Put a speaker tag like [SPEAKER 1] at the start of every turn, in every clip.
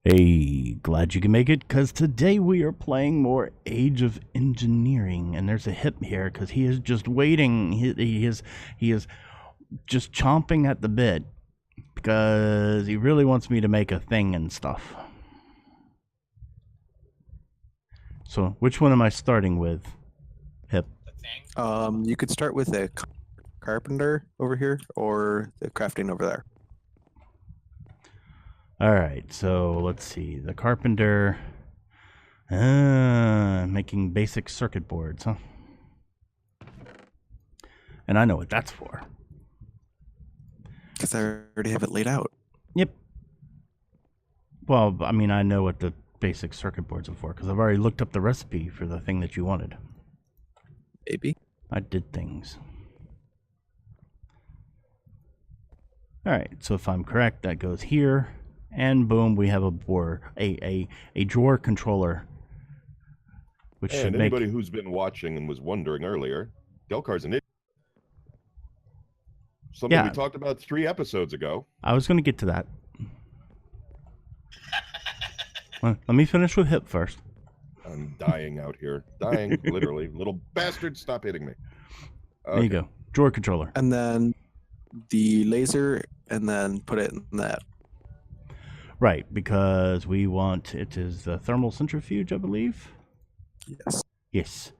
[SPEAKER 1] Hey, glad you can make it, because today we are playing more Age of Engineering, and there's a hip here, because he is just waiting. He is just chomping at the bit, because he really wants me to make a thing and stuff. So, which one am I starting with, Hip?
[SPEAKER 2] You could start with a carpenter over here, or the crafting over there.
[SPEAKER 1] Alright, so let's see. The carpenter... making basic circuit boards, huh? And I know what that's for.
[SPEAKER 2] Because I already have it laid out.
[SPEAKER 1] Yep. Well, I mean, I know what the basic circuit boards are for, because I've already looked up the recipe for the thing that you wanted.
[SPEAKER 2] Maybe.
[SPEAKER 1] I did things. Alright, so if I'm correct, that goes here. And boom, we have a drawer controller. Which
[SPEAKER 3] and
[SPEAKER 1] should
[SPEAKER 3] anybody
[SPEAKER 1] make...
[SPEAKER 3] who's been watching and was wondering earlier, Delcar's an idiot. Something we talked about 3 episodes ago.
[SPEAKER 1] I was going to get to that. Let me finish with Hip first.
[SPEAKER 3] I'm dying out here. Dying, literally. Little bastard, stop hitting me. Okay.
[SPEAKER 1] There you go. Drawer controller.
[SPEAKER 2] And then the laser, and then put it in that.
[SPEAKER 1] Right, because we want... It is the thermal centrifuge, I believe?
[SPEAKER 2] Yes.
[SPEAKER 1] Yes.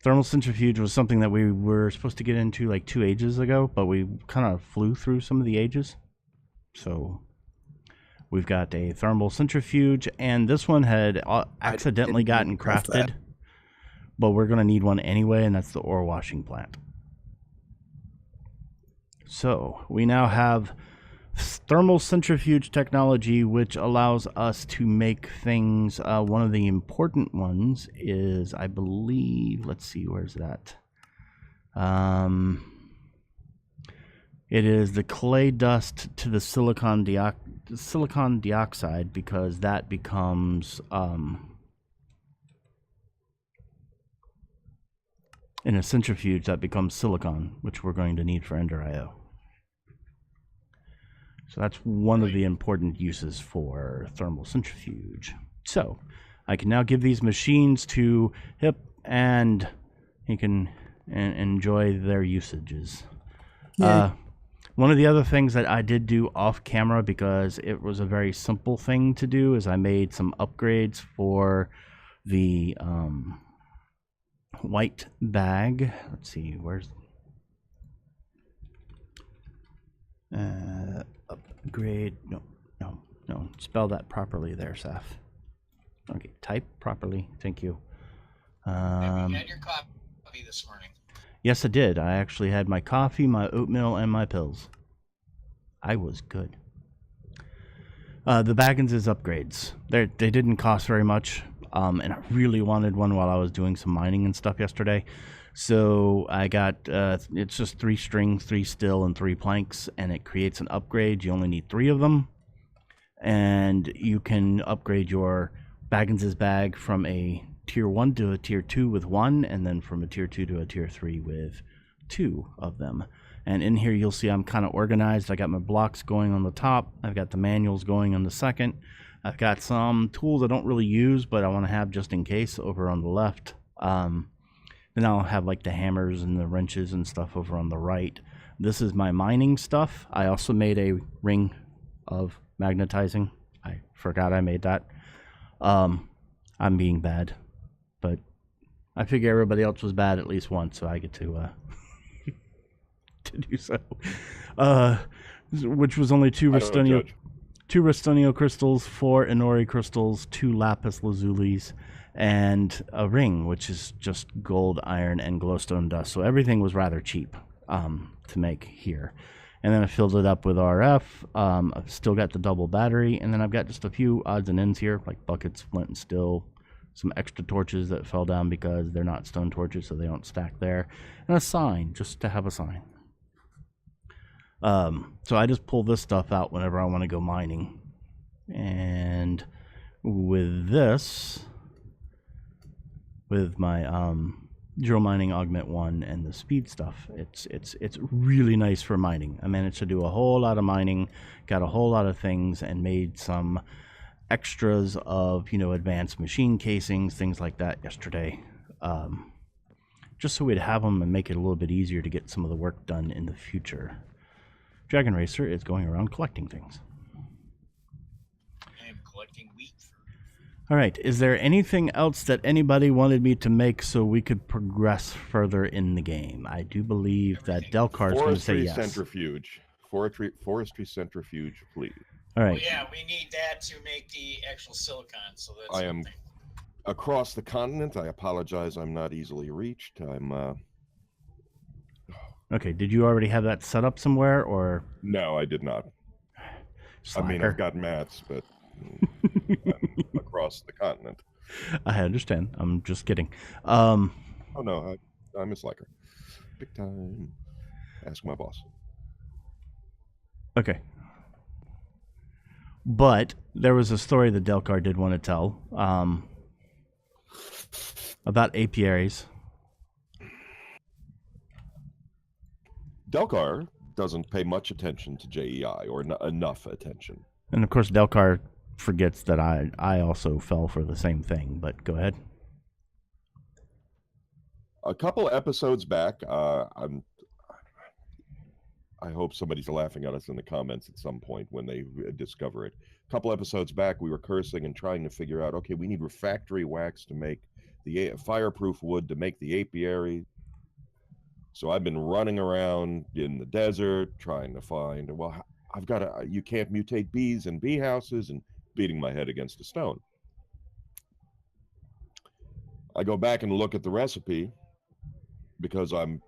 [SPEAKER 1] Thermal centrifuge was something that we were supposed to get into like 2 ages ago, but we kind of flew through some of the ages. So we've got a thermal centrifuge, and this one had accidentally gotten crafted, but we're going to need one anyway, and that's the ore washing plant. So we now have thermal centrifuge technology, which allows us to make things. One of the important ones is, I believe, let's see, where's that? It is the clay dust to the silicon dioxide, because that becomes in a centrifuge, that becomes silicon, which we're going to need for Ender IO. So that's one of the important uses for thermal centrifuge. So I can now give these machines to Hip, and he can enjoy their usages. One of the other things that I did do off camera, because it was a very simple thing to do, is I made some upgrades for the white bag. Let's see, where's... upgrade, no, spell that properly there, Saf. Okay, type properly, thank you.
[SPEAKER 4] You had your coffee this morning.
[SPEAKER 1] Yes, I did. I actually had my coffee, my oatmeal, and my pills. I was good. The Baggins' upgrades. They didn't cost very much, and I really wanted one while I was doing some mining and stuff yesterday. So I got, it's just 3 strings, 3 steel, and 3 planks, and it creates an upgrade. You only need 3 of them, and you can upgrade your Baggins' bag from a tier 1 to a tier 2 with 1, and then from a tier 2 to a tier 3 with 2 of them. And in here you'll see I'm kind of organized. I got my blocks going on the top. I've got the manuals going on the second. I've got some tools I don't really use, but I want to have just in case over on the left. Then I'll have like the hammers and the wrenches and stuff over on the right. This is my mining stuff. I also made a ring of magnetizing. I forgot I made that. I'm being bad, but I figure everybody else was bad at least once, so I get to to do so. Which was only 2 Restonio crystals, 4 Inori crystals, 2 lapis lazulis, and a ring, which is just gold, iron, and glowstone dust. So everything was rather cheap to make here. And then I filled it up with RF. I've still got the double battery, and then I've got just a few odds and ends here, like buckets, flint and steel, some extra torches that fell down because they're not stone torches, so they don't stack there, and a sign, just to have a sign. So I just pull this stuff out whenever I want to go mining. And with this... with my drill mining augment 1 and the speed stuff, it's really nice for mining. I managed to do a whole lot of mining, got a whole lot of things, and made some extras of, advanced machine casings, things like that yesterday. Just so we'd have them and make it a little bit easier to get some of the work done in the future. Dragon Racer is going around collecting things.
[SPEAKER 4] I am collecting wheat.
[SPEAKER 1] All right. Is there anything else that anybody wanted me to make so we could progress further in the game? I do believe that Delcar is going to say
[SPEAKER 3] Forestry
[SPEAKER 1] yes.
[SPEAKER 3] centrifuge. Forestry centrifuge, please.
[SPEAKER 1] All right.
[SPEAKER 4] Well, yeah, we need that to make the actual silicon. So that's
[SPEAKER 3] I am
[SPEAKER 4] something.
[SPEAKER 3] across the continent. I apologize. I'm not easily reached.
[SPEAKER 1] Okay. Did you already have that set up somewhere, or?
[SPEAKER 3] No, I did not. I mean,
[SPEAKER 1] Slacker?
[SPEAKER 3] I've got mats, but I'm across the continent.
[SPEAKER 1] I understand. I'm just kidding.
[SPEAKER 3] Oh no, I'm a slacker. Big time. Ask my boss.
[SPEAKER 1] Okay. But there was a story that Delcar did want to tell about apiaries.
[SPEAKER 3] Delcar doesn't pay much attention to JEI, or enough attention.
[SPEAKER 1] And of course, Delcar forgets that I also fell for the same thing, but go ahead.
[SPEAKER 3] A couple episodes back, I hope somebody's laughing at us in the comments at some point when they discover it. A couple episodes back, we were cursing and trying to figure out, okay, we need refractory wax to make the fireproof wood to make the apiary. So I've been running around in the desert trying to find, well, you can't mutate bees in bee houses, and beating my head against a stone. I go back and look at the recipe because I'm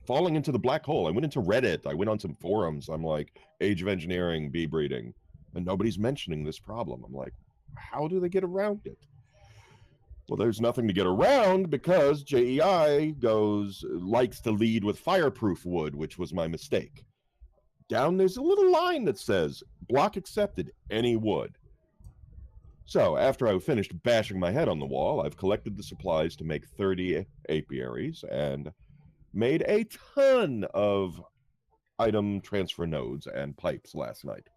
[SPEAKER 3] falling into the black hole. I went into Reddit. I went on some forums. I'm like, Age of Engineering, bee breeding, and nobody's mentioning this problem. I'm like, how do they get around it? Well, there's nothing to get around because JEI likes to lead with fireproof wood, which was my mistake. Down there's a little line that says, block accepted, any wood. So after I finished bashing my head on the wall, I've collected the supplies to make 30 apiaries and made a ton of item transfer nodes and pipes last night.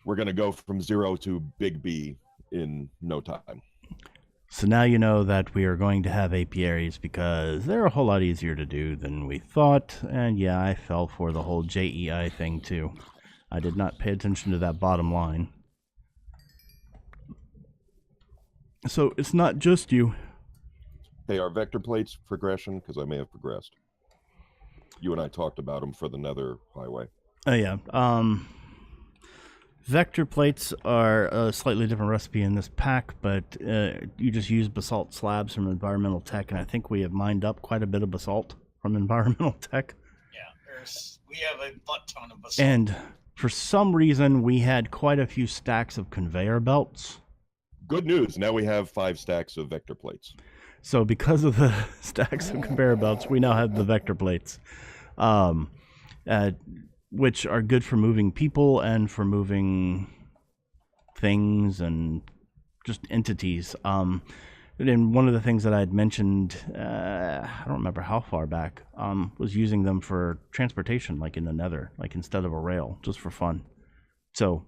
[SPEAKER 3] We're going to go from 0 to Big B in no time.
[SPEAKER 1] So now you know that we are going to have apiaries because they're a whole lot easier to do than we thought. And yeah, I fell for the whole JEI thing too. I did not pay attention to that bottom line. So it's not just you.
[SPEAKER 3] Hey, are vector plates progression? Because I may have progressed. You and I talked about them for the Nether Highway.
[SPEAKER 1] Oh yeah. Vector plates are a slightly different recipe in this pack, but you just use basalt slabs from Environmental Tech, and I think we have mined up quite a bit of basalt from Environmental Tech.
[SPEAKER 4] Yeah, we have a butt ton of basalt.
[SPEAKER 1] And for some reason, we had quite a few stacks of conveyor belts.
[SPEAKER 3] Good news, now we have 5 stacks of vector plates.
[SPEAKER 1] So because of the stacks of conveyor belts, we now have the vector plates. Which are good for moving people and for moving things and just entities. And one of the things that I had mentioned, I don't remember how far back, was using them for transportation, like in the Nether, like instead of a rail, just for fun. So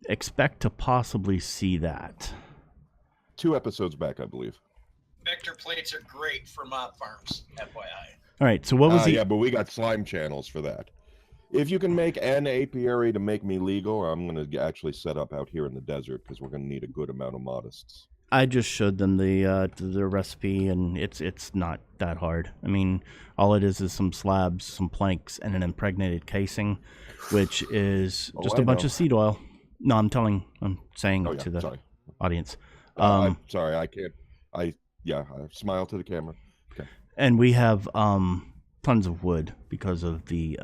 [SPEAKER 1] expect to possibly see that.
[SPEAKER 3] 2 episodes back, I believe.
[SPEAKER 4] Vector plates are great for mob farms, FYI.
[SPEAKER 1] All right, so what was
[SPEAKER 3] Yeah, but we got slime channels for that. If you can make an apiary to make me legal, I'm going to actually set up out here in the desert because we're going to need a good amount of modists.
[SPEAKER 1] I just showed them the recipe, and it's not that hard. I mean, all it is some slabs, some planks, and an impregnated casing, which is just a bunch of seed oil. No, I'm saying to the audience.
[SPEAKER 3] I'm sorry, I can't. I smile to the camera. Okay.
[SPEAKER 1] And we have tons of wood because of the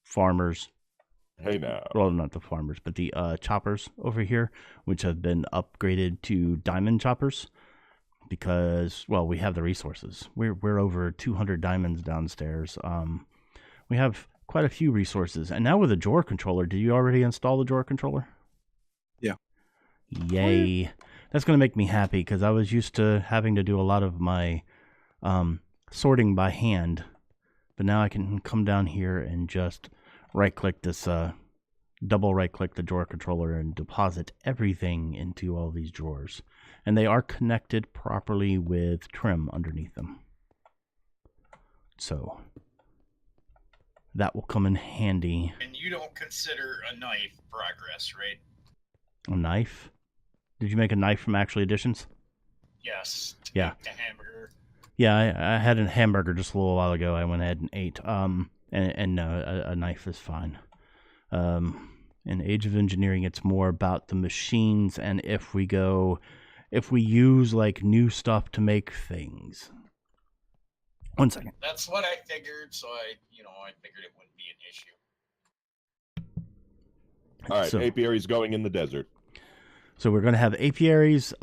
[SPEAKER 1] farmers.
[SPEAKER 3] Hey now.
[SPEAKER 1] Well, not the farmers, but the choppers over here, which have been upgraded to diamond choppers because, well, we have the resources. We're over 200 diamonds downstairs. We have quite a few resources. And now with a drawer controller, did you already install the drawer controller?
[SPEAKER 2] Yeah.
[SPEAKER 1] Yay. That's going to make me happy because I was used to having to do a lot of my sorting by hand. But now I can come down here and just right-click this double right-click the drawer controller and deposit everything into all these drawers. And they are connected properly with trim underneath them. So that will come in handy.
[SPEAKER 4] And you don't consider a knife progress, right?
[SPEAKER 1] A knife? Did you make a knife from Actually Additions?
[SPEAKER 4] Yes. To
[SPEAKER 1] Yeah.
[SPEAKER 4] make the hamburger.
[SPEAKER 1] Yeah, I had a hamburger just a little while ago. I went ahead and ate. And no, a knife is fine. In Age of Engineering, it's more about the machines and if we use like new stuff to make things. 1 second.
[SPEAKER 4] That's what I figured, so I figured it wouldn't be an issue.
[SPEAKER 3] All right,
[SPEAKER 1] So-
[SPEAKER 3] apiary's going in the desert.
[SPEAKER 1] So we're going to have apiaries,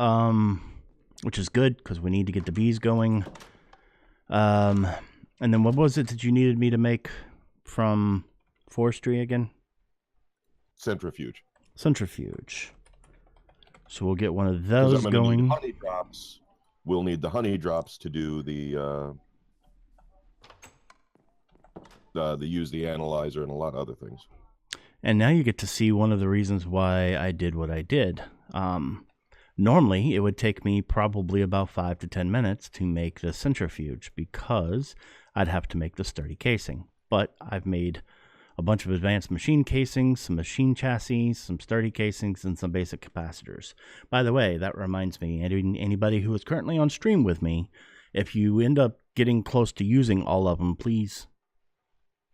[SPEAKER 1] which is good because we need to get the bees going. And then what was it that you needed me to make from forestry again?
[SPEAKER 3] Centrifuge.
[SPEAKER 1] Centrifuge. So we'll get one of
[SPEAKER 3] 'Cause
[SPEAKER 1] those
[SPEAKER 3] I'm gonna need
[SPEAKER 1] going.
[SPEAKER 3] honey drops. We'll need the honey drops to do the use the analyzer and a lot of other things.
[SPEAKER 1] And now you get to see one of the reasons why I did what I did. Normally, it would take me probably about 5 to 10 minutes to make the centrifuge because I'd have to make the sturdy casing. But I've made a bunch of advanced machine casings, some machine chassis, some sturdy casings, and some basic capacitors. By the way, that reminds me, anybody who is currently on stream with me, if you end up getting close to using all of them, please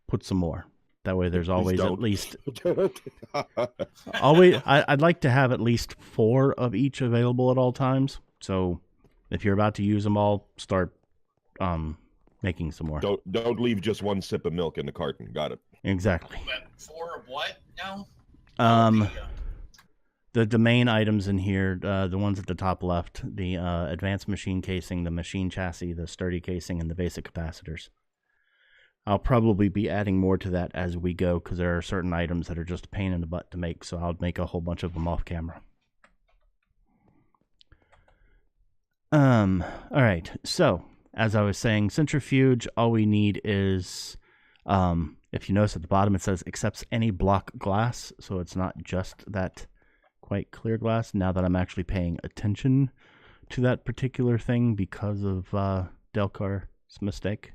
[SPEAKER 1] put some more. That way there's always at least... I'd like to have at least 4 of each available at all times. So if you're about to use them all, start making some more.
[SPEAKER 3] Don't leave just one sip of milk in the carton. Got it.
[SPEAKER 1] Exactly.
[SPEAKER 4] But 4 of what now?
[SPEAKER 1] The main items in here, the ones at the top left, the advanced machine casing, the machine chassis, the sturdy casing, and the basic capacitors. I'll probably be adding more to that as we go because there are certain items that are just a pain in the butt to make, so I'll make a whole bunch of them off camera. All right, so as I was saying, centrifuge, all we need is, if you notice at the bottom it says accepts any block glass, so it's not just that quite clear glass. Now that I'm actually paying attention to that particular thing because of Delcar's mistake,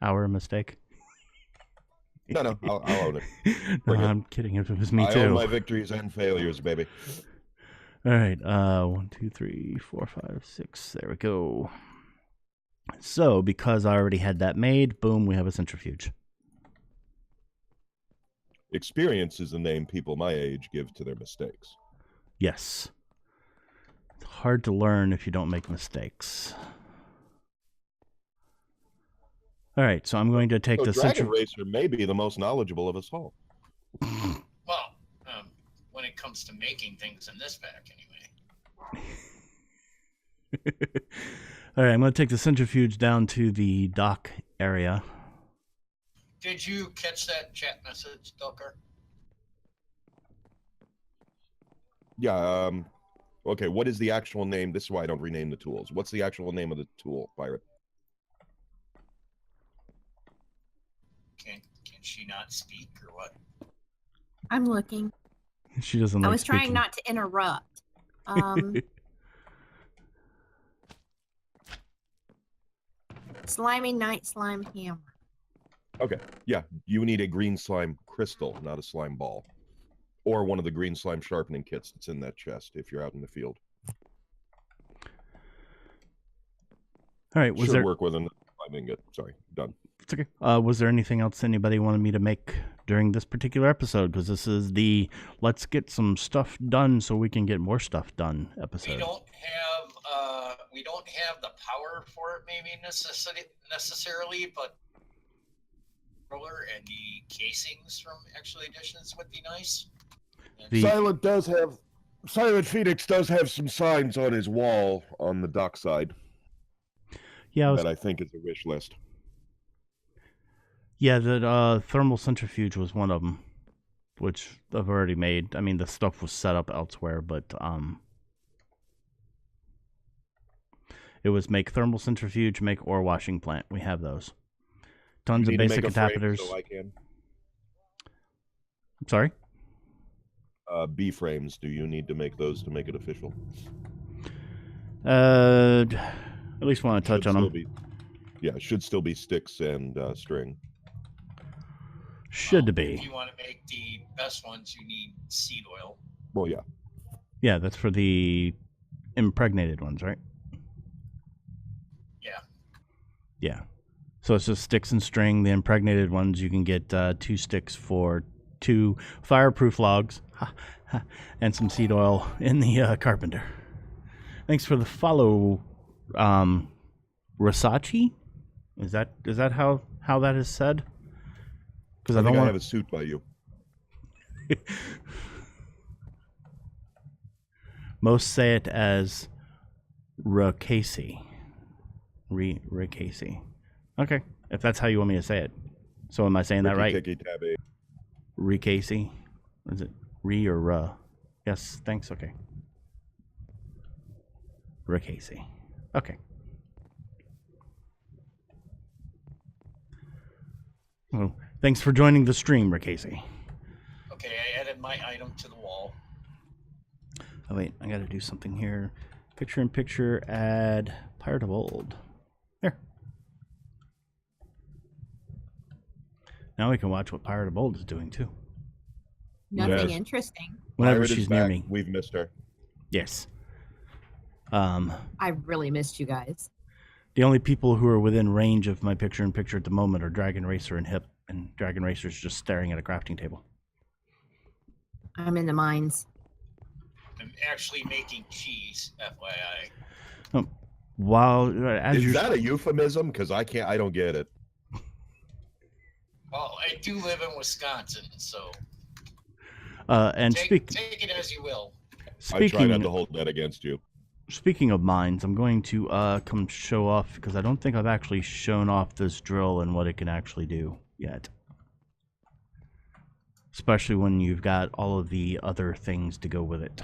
[SPEAKER 1] our mistake.
[SPEAKER 3] No, I'll own it.
[SPEAKER 1] No,
[SPEAKER 3] Bring it.
[SPEAKER 1] I'm kidding. If it was me
[SPEAKER 3] I
[SPEAKER 1] too.
[SPEAKER 3] own my victories and failures, baby.
[SPEAKER 1] All right. 1, 2, 3, 4, 5, 6. There we go. So, because I already had that made, boom, we have a centrifuge.
[SPEAKER 3] Experience is the name people my age give to their mistakes.
[SPEAKER 1] Yes. It's hard to learn if you don't make mistakes. All right, so I'm going to take
[SPEAKER 3] So
[SPEAKER 1] the
[SPEAKER 3] Dragon
[SPEAKER 1] centrifuge.
[SPEAKER 3] Racer may be the most knowledgeable of us all.
[SPEAKER 4] Well, when it comes to making things in this pack, anyway.
[SPEAKER 1] All right, I'm going to take the centrifuge down to the dock area.
[SPEAKER 4] Did you catch that chat message, Delcar?
[SPEAKER 3] Yeah, okay, what is the actual name? This is why I don't rename the tools. What's the actual name of the tool, Pirate?
[SPEAKER 4] Can she not speak or what?
[SPEAKER 5] I'm looking.
[SPEAKER 1] She doesn't
[SPEAKER 5] I
[SPEAKER 1] like
[SPEAKER 5] was trying
[SPEAKER 1] speaking.
[SPEAKER 5] not to interrupt. Slimy night slime hammer.
[SPEAKER 3] Okay, yeah, you need a green slime crystal, not a slime ball. Or one of the green slime sharpening kits that's in that chest if you're out in the field.
[SPEAKER 1] All right, was
[SPEAKER 3] Should
[SPEAKER 1] there...
[SPEAKER 3] work with an slime ingot. Sorry, done.
[SPEAKER 1] It's okay. Was there anything else anybody wanted me to make during this particular episode? Because this is the let's get some stuff done so we can get more stuff done episode.
[SPEAKER 4] We don't have the power for it, maybe necessarily, but roller and the casings from Actual Editions would be nice. And
[SPEAKER 3] Silent Phoenix does have some signs on his wall on the dock side
[SPEAKER 1] Yeah,
[SPEAKER 3] that I think is a wish list.
[SPEAKER 1] Yeah, the thermal centrifuge was one of them, which I've already made. I mean, the stuff was set up elsewhere, but it was make thermal centrifuge, make ore washing plant. We have those. Tons
[SPEAKER 3] You
[SPEAKER 1] of
[SPEAKER 3] need to
[SPEAKER 1] basic
[SPEAKER 3] make a frame
[SPEAKER 1] adapters.
[SPEAKER 3] so I can.
[SPEAKER 1] Sorry?
[SPEAKER 3] bee frames, do you need to make those to make it official?
[SPEAKER 1] At least want to touch on them.
[SPEAKER 3] Yeah, it should still be sticks and string.
[SPEAKER 1] Should
[SPEAKER 4] If
[SPEAKER 1] be.
[SPEAKER 4] you want to make the best ones, you need seed oil.
[SPEAKER 3] Well, yeah.
[SPEAKER 1] Yeah, that's for the impregnated ones, right?
[SPEAKER 4] Yeah.
[SPEAKER 1] Yeah. So it's just sticks and string. The impregnated ones, you can get 2 sticks for 2 fireproof logs and some seed oil in the carpenter. Thanks for the follow, Rasachi? Is that how that is said? Because
[SPEAKER 3] I think I have a suit by you.
[SPEAKER 1] Most say it as Rakasi. Rakasi. Okay, if that's how you want me to say it. So am I saying that right? Rakasi. Is it Re or Ra? Yes, thanks. Okay. Rakasi. Okay. Well, thanks for joining the stream, Rakasi.
[SPEAKER 4] Okay, I added my item to the wall.
[SPEAKER 1] Oh wait, I gotta do something here. Picture in picture, add Pirate of Old. There. Now we can watch what Pirate of Old is doing too.
[SPEAKER 5] Nothing
[SPEAKER 3] Yes.
[SPEAKER 5] interesting.
[SPEAKER 1] Whenever
[SPEAKER 3] Pirate is
[SPEAKER 1] she's near
[SPEAKER 3] back.
[SPEAKER 1] me.
[SPEAKER 3] We've missed her.
[SPEAKER 1] Yes.
[SPEAKER 5] I really missed you guys.
[SPEAKER 1] The only people who are within range of my picture in picture at the moment are Dragon Racer and Hip, and Dragon Racer's just staring at a crafting table.
[SPEAKER 5] I'm in the mines.
[SPEAKER 4] I'm actually making cheese, FYI.
[SPEAKER 1] As
[SPEAKER 3] Is
[SPEAKER 1] you're
[SPEAKER 3] that a euphemism? Because I don't get it.
[SPEAKER 4] Well, I do live in Wisconsin, so
[SPEAKER 1] and
[SPEAKER 4] take it as you will.
[SPEAKER 3] I try not to hold that against you.
[SPEAKER 1] Speaking of mines, I'm going to come show off, because I don't think I've actually shown off this drill and what it can actually do yet. Especially when you've got all of the other things to go with it.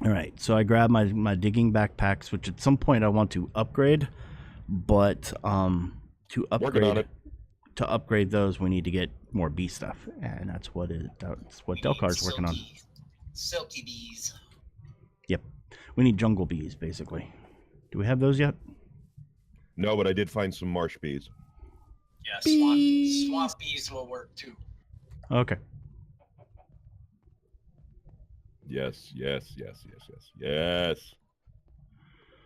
[SPEAKER 1] Alright, so I grabbed my digging backpacks, which at some point I want to upgrade, but to
[SPEAKER 3] Working on
[SPEAKER 1] upgrade
[SPEAKER 3] it.
[SPEAKER 1] to upgrade those we need to get more bee stuff, and that's what Delcar's working on.
[SPEAKER 4] Silky bees.
[SPEAKER 1] Yep. We need jungle bees, basically. Do we have those yet?
[SPEAKER 3] No, but I did find some marsh bees.
[SPEAKER 4] Yeah,
[SPEAKER 1] Bees.
[SPEAKER 4] swamp bees will work too.
[SPEAKER 1] Okay.
[SPEAKER 3] Yes.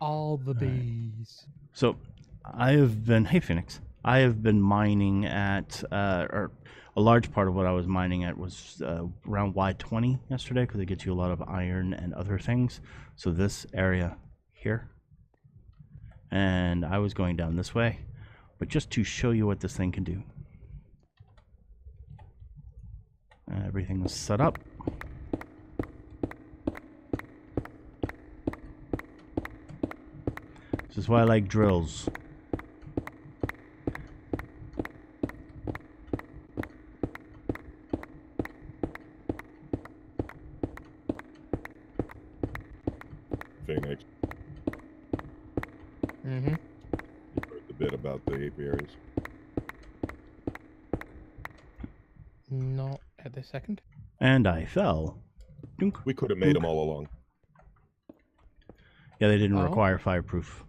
[SPEAKER 6] All the bees.
[SPEAKER 1] So, hey Phoenix, I have been mining at, or a large part of what I was mining at was around Y20 yesterday, because it gets you a lot of iron and other things. So this area here, and I was going down this way, but just to show you what this thing can do. Everything was set up. This is why I like drills.
[SPEAKER 3] Phoenix.
[SPEAKER 6] Mm-hmm.
[SPEAKER 3] You heard the bit about the apiaries.
[SPEAKER 6] Not at this second.
[SPEAKER 1] And I fell. Dunk.
[SPEAKER 3] We could have made them all along.
[SPEAKER 1] Yeah, they didn't
[SPEAKER 6] Oh.
[SPEAKER 1] require fireproof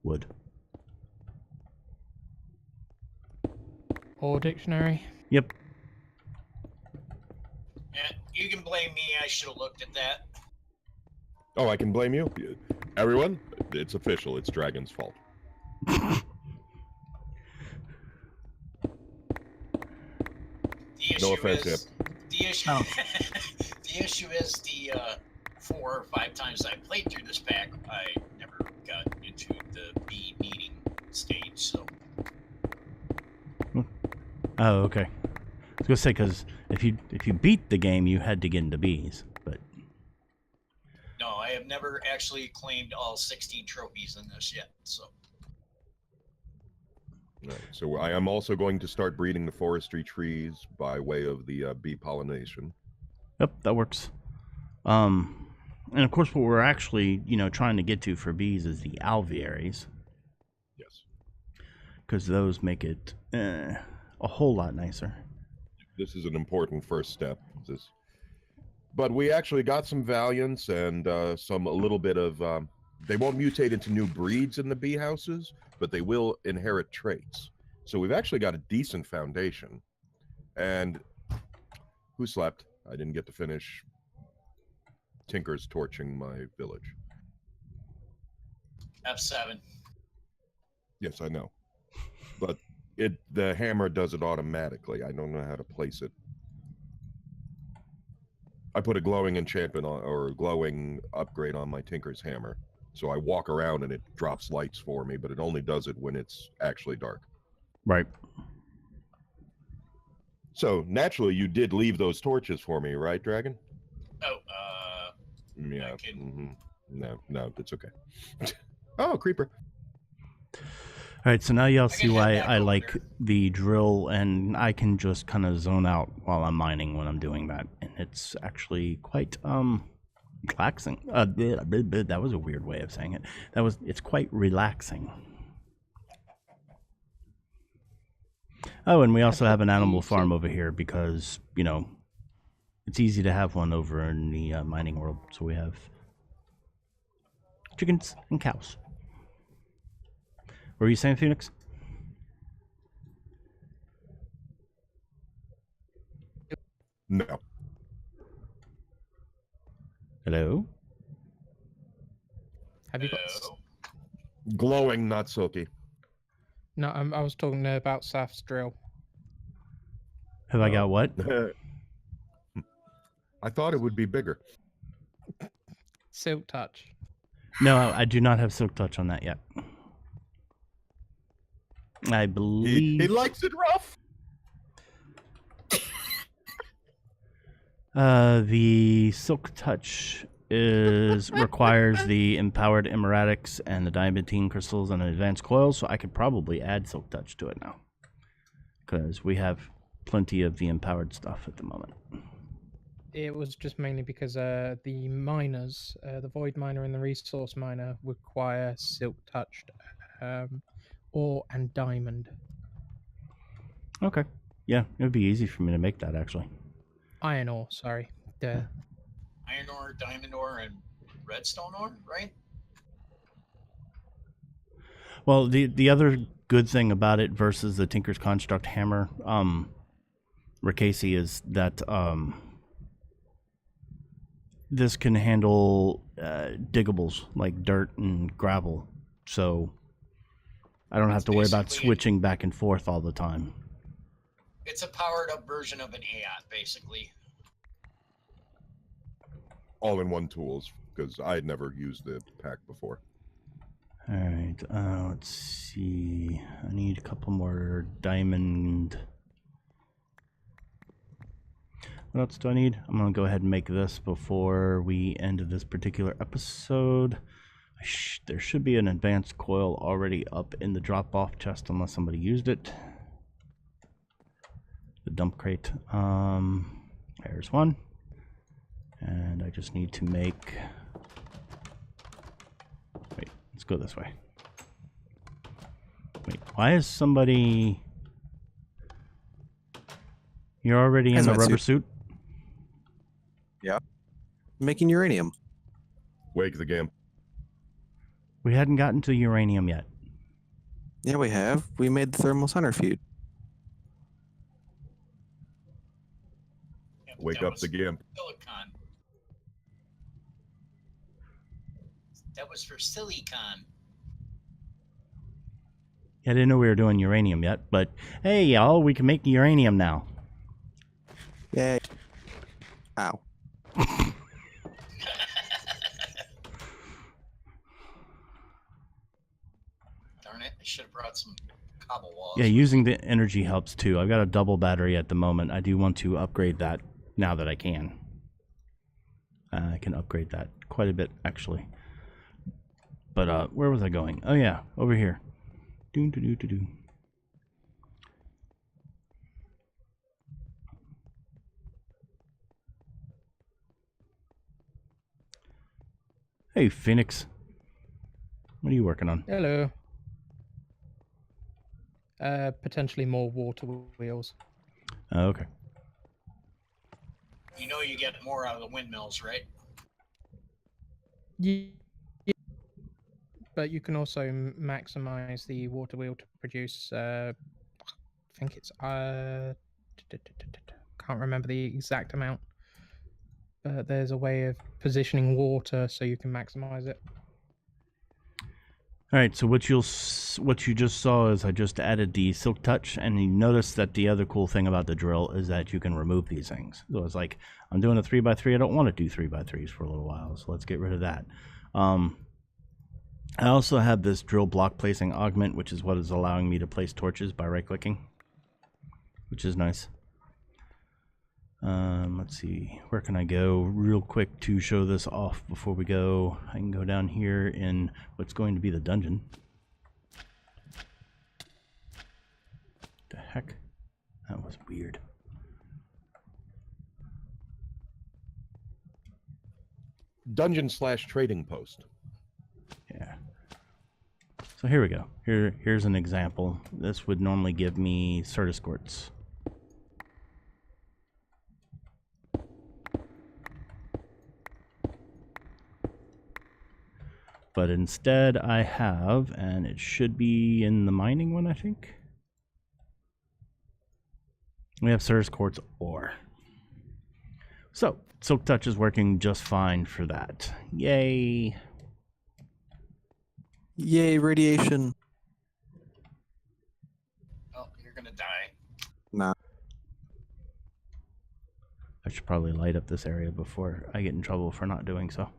[SPEAKER 1] wood.
[SPEAKER 6] Or dictionary.
[SPEAKER 1] Yep.
[SPEAKER 4] Yeah, you can blame me. I should have looked at that.
[SPEAKER 3] Oh, I can blame you? Everyone, it's official. It's Dragon's fault.
[SPEAKER 4] The issue
[SPEAKER 3] No offense,
[SPEAKER 4] is the issue. The issue is the 4 or 5 times I played through this pack, I never got into the bee meeting stage. So
[SPEAKER 1] Oh, okay. I was gonna say, because if you beat the game, you had to get into bees, but
[SPEAKER 4] no, I have never actually claimed all 16 trophies in this yet. So
[SPEAKER 3] Right. So I am also going to start breeding the forestry trees by way of the bee pollination.
[SPEAKER 1] yep, that works. And of course, what we're actually, trying to get to for bees is the alvearies.
[SPEAKER 3] Yes.
[SPEAKER 1] because those make it a whole lot nicer.
[SPEAKER 3] This is an important first step. But we actually got some Valiants and a little bit of. They won't mutate into new breeds in the bee houses, but they will inherit traits. So we've actually got a decent foundation. And who slept? I didn't get to finish. Tinker's torching my village.
[SPEAKER 4] F7.
[SPEAKER 3] Yes, I know. But the hammer does it automatically. I don't know how to place it. I put a glowing enchantment on, or glowing upgrade on my Tinker's hammer. So I walk around and it drops lights for me, but it only does it when it's actually dark.
[SPEAKER 1] Right.
[SPEAKER 3] So naturally, you did leave those torches for me, right, Dragon?
[SPEAKER 4] Oh,
[SPEAKER 3] Yeah.
[SPEAKER 4] I can-
[SPEAKER 3] No, it's okay. Oh, creeper.
[SPEAKER 1] All right, so now y'all see
[SPEAKER 4] can head
[SPEAKER 1] why
[SPEAKER 4] back
[SPEAKER 1] I
[SPEAKER 4] over
[SPEAKER 1] like
[SPEAKER 4] there.
[SPEAKER 1] the drill, and I can just kind of zone out while I'm mining when I'm doing that, and it's actually quite relaxing. That was a weird way of saying it. It's quite relaxing. Oh, and we also have an animal farm over here because, you know, it's easy to have one over in the mining world. So we have chickens and cows. What were you saying, Phoenix?
[SPEAKER 3] No.
[SPEAKER 1] Hello?
[SPEAKER 6] Have you got?
[SPEAKER 4] Hello?
[SPEAKER 3] Glowing, not silky.
[SPEAKER 6] No, I was talking about Saf's drill.
[SPEAKER 1] Have I got what?
[SPEAKER 3] I thought it would be bigger.
[SPEAKER 6] Silk touch.
[SPEAKER 1] No, I do not have silk touch on that yet. I believe
[SPEAKER 3] He likes it rough.
[SPEAKER 1] the silk touch requires the empowered emeratics and the diamantine crystals and an advanced coil, so I could probably add silk touch to it now, because we have plenty of the empowered stuff at the moment.
[SPEAKER 6] It was just mainly because the miners, the void miner and the resource miner, require silk touched ore and diamond.
[SPEAKER 1] Okay, yeah, it would be easy for me to make that actually.
[SPEAKER 6] Iron ore, sorry. Duh.
[SPEAKER 4] Iron ore, diamond ore, and redstone ore, right?
[SPEAKER 1] Well, the other good thing about it versus the Tinker's Construct hammer, Ricasi, is that this can handle diggables like dirt and gravel, so I don't have to worry about
[SPEAKER 4] basically-
[SPEAKER 1] switching back and forth all the time.
[SPEAKER 4] It's a powered up version of an AOT, basically.
[SPEAKER 3] All-in-one tools, because I had never used the pack before.
[SPEAKER 1] All right, let's see. I need a couple more diamond. What else do I need? I'm gonna go ahead and make this before we end this particular episode. There should be an advanced coil already up in the drop-off chest unless somebody used it. The dump crate. There's one. And I just need to make... Wait, let's go this way. Wait, why is somebody... You're already in the
[SPEAKER 2] Hazmat
[SPEAKER 1] rubber suit?
[SPEAKER 2] Making uranium.
[SPEAKER 3] Wake the game.
[SPEAKER 1] We hadn't gotten to uranium yet.
[SPEAKER 2] Yeah, we have. We made the thermal centrifuge.
[SPEAKER 4] Yep,
[SPEAKER 3] Wake
[SPEAKER 4] that
[SPEAKER 3] up
[SPEAKER 4] was
[SPEAKER 3] the game.
[SPEAKER 4] Silicon. That was for Silicon.
[SPEAKER 1] I didn't know we were doing uranium yet, but hey, y'all, we can make uranium now.
[SPEAKER 2] Yay. Ow.
[SPEAKER 4] Darn it, I should have brought some cobble walls.
[SPEAKER 1] Yeah, using the energy helps too. I've got a double battery at the moment. I do want to upgrade that now that I can. I can upgrade that quite a bit, actually. But where was I going? Oh yeah, over here. Doo doo doo doo doo. Hey, Phoenix. What are you working on?
[SPEAKER 6] Hello. Potentially more water wheels.
[SPEAKER 1] Okay.
[SPEAKER 4] You know you get more out of the windmills, right?
[SPEAKER 6] Yeah. But you can also maximize the water wheel to produce. I think it's can't remember the exact amount. But there's a way of positioning water so you can maximize it.
[SPEAKER 1] All right, so what you just saw is I just added the Silk Touch, and you notice that the other cool thing about the drill is that you can remove these things. So it's like, I'm doing a 3x3, I don't want to do 3x3s for a little while, so let's get rid of that. I also have this drill block placing augment, which is what is allowing me to place torches by right-clicking, which is nice. Let's see, where can I go real quick to show this off before we go? I can go down here in what's going to be the dungeon. The heck? That was weird.
[SPEAKER 3] Dungeon/trading post.
[SPEAKER 1] Yeah. So here we go. Here's an example. This would normally give me Certus quartz. But instead I have, and it should be in the mining one, I think. We have Certus quartz ore. So, Silk Touch is working just fine for that. Yay!
[SPEAKER 2] Yay, radiation.
[SPEAKER 4] Oh, you're gonna die.
[SPEAKER 2] Nah.
[SPEAKER 1] I should probably light up this area before I get in trouble for not doing so.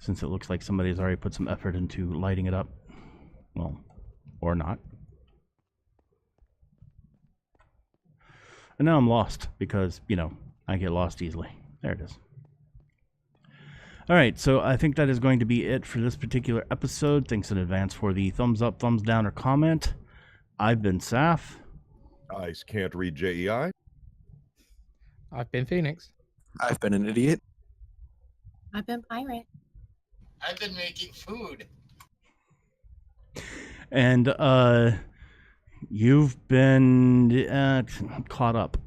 [SPEAKER 1] Since it looks like somebody's already put some effort into lighting it up. Well, or not. And now I'm lost because, you know, I get lost easily. There it is. Alright, so I think that is going to be it for this particular episode. Thanks in advance for the thumbs up, thumbs down, or comment. I've been Saf.
[SPEAKER 3] I can't read JEI.
[SPEAKER 6] I've been Phoenix.
[SPEAKER 2] I've been an idiot.
[SPEAKER 5] I've been pirate.
[SPEAKER 4] I've been making food.
[SPEAKER 1] And you've been caught up.